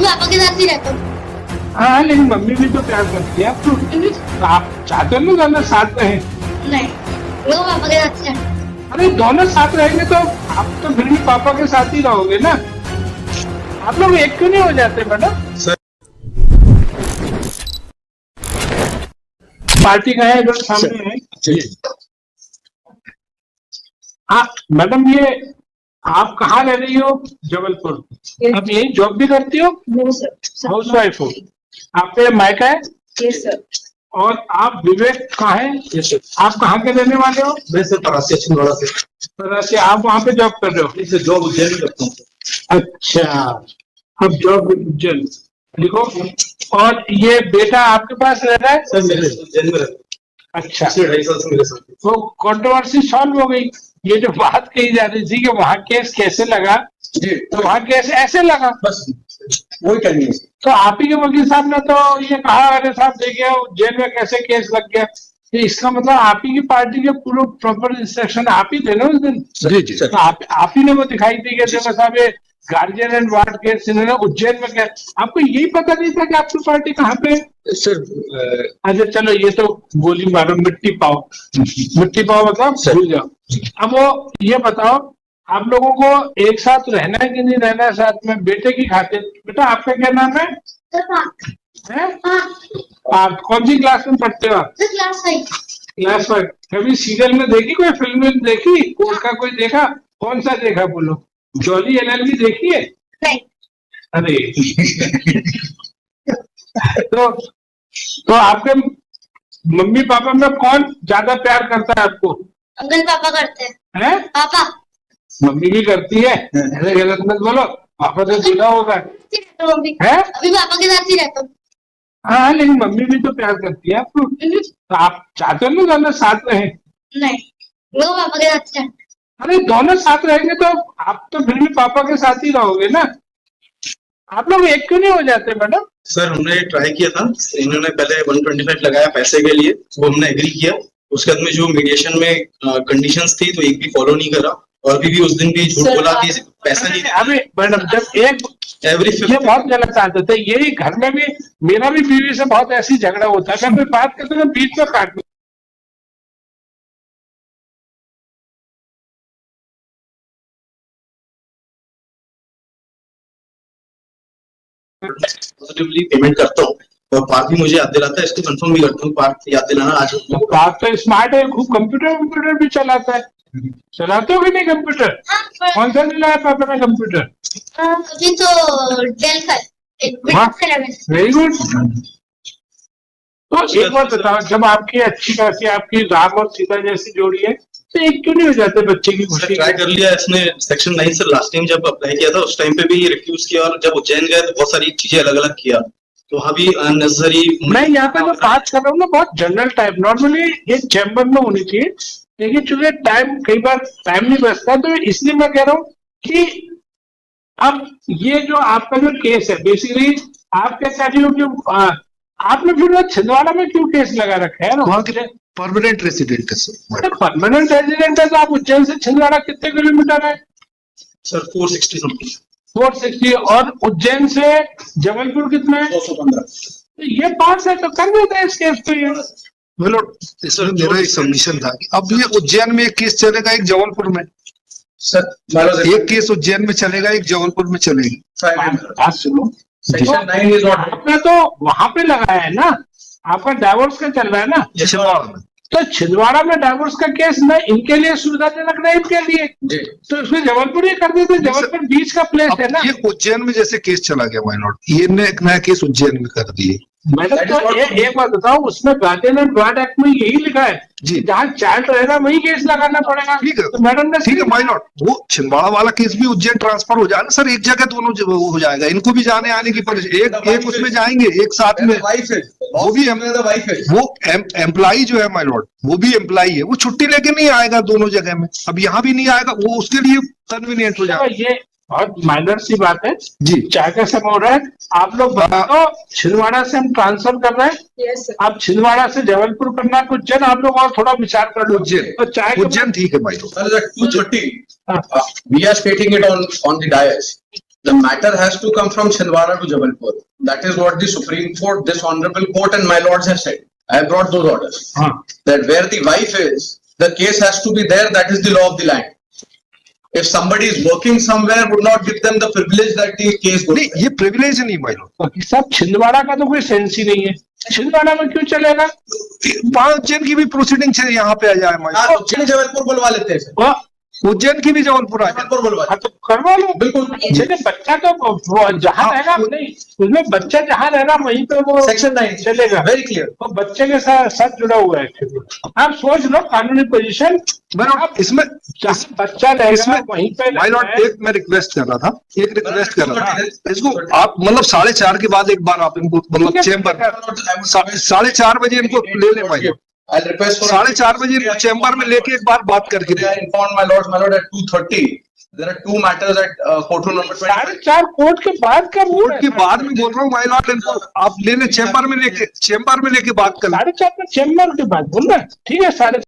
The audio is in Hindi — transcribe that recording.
पापा के साथ ही रहता हूँ। हाँ, लेकिन मम्मी भी तो प्यार करती है आपको। तो आप चाहते हो ना दोनों साथ रहे? नहीं, वो पापा के साथ रहता हूँ। अरे दोनों साथ रहेंगे तो आप तो फिर भी पापा के साथ ही रहोगे ना। आप लोग एक क्यों नहीं हो जाते मैडम? सर पार्टी का है जो सामने है। हाँ मैडम, ये आप कहाँ रह रही हो? जबलपुर। अब यही जॉब भी करती हो? No sir. हाउस वाइफ हो? आपके मायका है? Yes sir. और आप विवेक कहाँ है? Yes sir. आप कहाँ के रहने वाले हो? मैं सर परासी छिंदवाड़ा से। परासी। आप वहाँ पे जॉब कर रहे हो? इसे जॉब उज्जैन में करता हूँ। अच्छा, अब जॉब उज्जैन लिखो। और ये बेटा आपके पास रह रहा है? सर मेरे उज्जैन में रहता हूँ। अच्छा, पिछले 2.5 साल से मेरे साथ। तो कंट्रोवर्सी सॉल्व हो गई। ये जो बात कही जा रही थी कि वहाँ केस कैसे लगा, जी तो वहाँ केस ऐसे लगा। बस वही टाइम है। तो आप ही के वकील साहब ने तो ये कहा, अरे साहब देखिए जेल में कैसे केस लग गया। तो इसका मतलब आप ही की पार्टी के पूरे प्रॉपर इंस्ट्रक्शन आप ही थे ना उस दिन? जी जी तो आप ही ने वो दिखाई दी कि देखो साहब ये गार्जियन एंड वार्ड केस इन्होंने उज्जैन में किया। आपको यही पता नहीं था कि आपकी पार्टी कहाँ पे? सर अच्छा चलो, ये तो गोली मारो, मिट्टी पाओ। मिट्टी पाओ मतलब भूल जाओ। अब वो ये बताओ, आप लोगों को एक साथ रहना है कि नहीं रहना है साथ में, बेटे की खातिर? बेटा आपका क्या नाम है? आप कौन सी क्लास में पढ़ते हो आप? क्लास 5। क्लास 5। कभी सीरियल में देखी, कोई फिल्म में देखी, कोर्ट का कोई देखा? कौन सा देखा बोलो? जॉली एलएलबी देखी है? नहीं। अरे तो आपके मम्मी पापा में कौन ज्यादा प्यार करता है आपको? अंकल पापा करते हैं। पापा। मम्मी भी करती है? ऐसे गलत मत बोलो, पापा तो दूल्हा होगा है? अभी पापा के साथ ही रहता हूँ। हाँ, लेकिन मम्मी भी तो प्यार करती है आपको। तो आप चाहते हो ना दोनों साथ रहे? नहीं, वो पापा के साथ रहता हूँ। अरे दोनों साथ रहेंगे तो आप तो फिर भी पापा के साथ ही रहोगे ना। आप लोग एक क्यों नहीं हो जाते मैडम? सर हमने ट्राई किया था। इन्होंने पहले 125 लगाया पैसे के लिए, वो हमने एग्री किया। उसके बाद में जो मीडिएशन में कंडीशंस थी तो एक भी फॉलो नहीं करा, और अभी भी उस दिन भी झूठ बोला कि पैसा नहीं। अभी मैडम जब ये बहुत गलत आदत है। यही घर में भी, मेरा भी बीवी से बहुत ऐसी झगड़ा होता है, मैं कोई बात करते हैं बीच में काट पॉजिटिवली पेमेंट करता हूँ, और पार्क भी मुझे याद दिलाता है, इसको कंफर्म भी करता हूँ। पार्क याद दिलाना आज बात तो स्मार्ट है, खूब कंप्यूटर भी चलाता है। चलाते हो कि नहीं कंप्यूटर? कौन सा चलाया पापा ने कंप्यूटर? अभी तो डेल का वेरी गुड। तो एक बात बताओ, जब आपकी अच्छी खासी आपकी राम और सीता जैसी जोड़ी है, तो एक क्यों नहीं हो जाते बच्चे की खुशी? ट्राई कर लिया इसने सेक्शन 9 से। लास्ट टाइम जब अप्लाई किया था उस टाइम पे भी रिफ्यूज किया, और जब उज्जैन गए तो बहुत सारी चीजें अलग अलग किया, तो वहाँ भी अननेसेसरी। मैं यहाँ पे जो बात कर रहा हूँ ना, बहुत जनरल टाइप, नॉर्मली ये चैम्बर में होनी चाहिए, लेकिन चूंकि टाइम कई बार टाइम नहीं बचता, तो इसलिए मैं कह रहा हूँ कि अब ये जो आपका जो केस है, बेसिकली आप क्या चाह रही हो कि आपने फिर वो छिंदवाड़ा में क्यों केस लगा रखा है? वहाँ के परमानेंट रेसिडेंट है सर। परमानेंट रेजिडेंट है तो आप उज्जैन से छिंदवाड़ा कितने किलोमीटर है? Sir 460 something. 460। और उज्जैन से जबलपुर कितना है? 215। तो ये पास है तो कर देते हैं इस केस पे। ये बोलो, इसमें मेरा एक सबमिशन था कि अब ये उज्जैन में एक केस चलेगा, एक जबलपुर में। सर एक केस उज्जैन में चलेगा, एक जबलपुर में चलेगी। बात सुनो, सेक्शन 9 इज नॉट। आपने तो वहां पे लगाया है ना, आपका डाइवोर्स का चल रहा है ना? छिंदवाड़ा में। तो छिंदवाड़ा में डाइवोर्स का केस न इनके लिए सुविधाजनक नहीं, इनके लिए, तो इसमें जबलपुर ही कर देते। जबलपुर बीच का प्लेस है ना। ये उज्जैन में जैसे केस चला गया, वाई नॉट ये एक नया केस उज्जैन में कर दिए। मैडम तो एक बात बताओ, उसमें गार्जियन एंड वार्ड एक्ट में यही लिखा है जी, जहाँ चाइल्ड रहेगा वही केस लगाना पड़ेगा। ठीक है, तो मैडम ने ठीक है, वाई नॉट वो छिंदवाड़ा वाला केस भी उज्जैन ट्रांसफर हो जाएगा सर, एक जगह दोनों हो जाएगा। इनको भी जाने आने की एक उसमें जाएंगे एक साथ में। वो भी वो एम्प्लॉई जो है माय लॉर्ड, वो भी एम्प्लॉई है, वो छुट्टी लेके नहीं आएगा दोनों जगह में। अब यहाँ भी नहीं आएगा, वो उसके लिए कन्वीनियंट हो जाएगा। ये बहुत माइनर सी बात है जी। चाय का समय हो रहा है, आप लोग बताओ। छिंदवाड़ा से हम ट्रांसफर कर रहे हैं। Yes sir. आप छिंदवाड़ा से जबलपुर करना है, उज्जैन आप लोग और थोड़ा विचार कर लो। उज्जैन, तो चाय के उज्जैन ठीक है भाई। Sir, that 230, we are stating it on the dais The matter has to come from Chhindwara to Jabalpur. That is what the Supreme Court, this honorable court and my lords have said. I have brought those orders. That where the wife is, the case has to be there. That is the law of the land. If somebody is working somewhere, would not give them the privilege that the case goes. नहीं, ये प्रिविलेज नहीं माय लॉर्ड। वकील साहब छिंदवाड़ा का तो कोई सेंस ही नहीं है, छिंदवाड़ा में क्यों चलेगा? वहां उज्जैन की भी प्रोसीडिंग से यहाँ पे आ जाए माय लॉर्ड। उज्जैन जबलपुर बुलवा लेते हैं सर। वो उज्जैन की भी जबलपुर आ जाए। जबलपुर बुलवा हाँ तो करवा लो, बिल्कुल। चलिए बच्चा तो जहाँ हाँ, रहेगा नहीं, उसमें बच्चा जहाँ रहेगा वहीं पे वो सेक्शन 9 चलेगा, वेरी क्लियर। वो बच्चे के साथ जुड़ा हुआ है। आप सोच लो कानूनी पोजीशन, आप इसमें जहाँ बच्चा रहेगा इसमें वहीं पे माय लॉर्ड एक मैं रिक्वेस्ट कर रहा था, इसको आप मतलब 4:30 के बाद एक बार आप इनको मतलब चेम्बर 4:30 बजे इनको ले लें my Lord. I'll request for 4:30 बजे इनको चेम्बर में लेके एक बार बात करके They are informed, my lord, at 2:30. There are 2 matters at court room number 25. 4:30 court के बाद का कोर्ट के बाद में बोल रहा हूँ माय लॉर्ड, इनको आप ले लें चेम्बर में लेके बात कर लें। 4:30 चेम्बर के बाद बोल रहे हैं, ठीक है 4:30